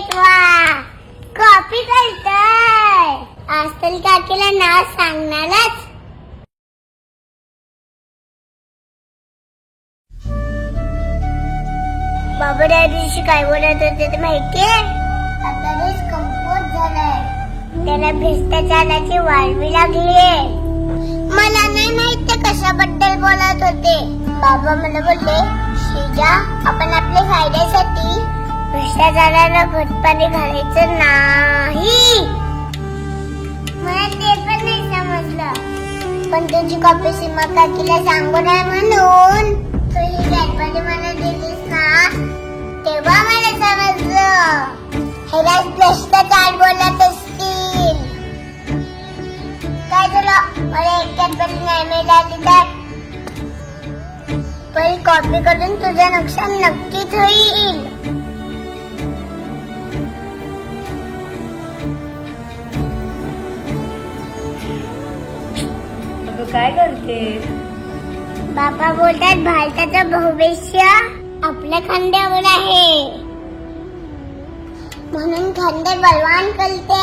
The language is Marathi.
ग्रेट वा कॉपी करताय आजकाल काकीला नाव सांगणारच. बाबा त्या दिवशी काय बोलत होते ते माहितीये? आता देश कमकुवत झालाय, त्याला भ्रष्टाचाराची वाळवी लागलीये. मला नाही माहित ते कशाबद्दल बोलत होते. बाबा मला बोलले, श्रीजा आपण आपल्या फायद्यासाठी भ्रष्टाचाराला खतपाणी घालायचं नाही. मला ते पण नाही समजलं, पण तुझी कॉपी सीमा काकीला सांगू नये म्हणून तू ही गणपती मला दिलीस ना, तेव्हा मला समजलं ह्यालाच भ्रष्टाचार बोलत असतील. काय झालं मला एक गणपती नाही मिळाली तर पण कॉपी करून तुझं नुकसान नक्कीच होईल. काय करते? बाबा बोलतात भारताचं भविष्य आपल्या खांद्यावर आहे, म्हणून खांदे बलवान करते.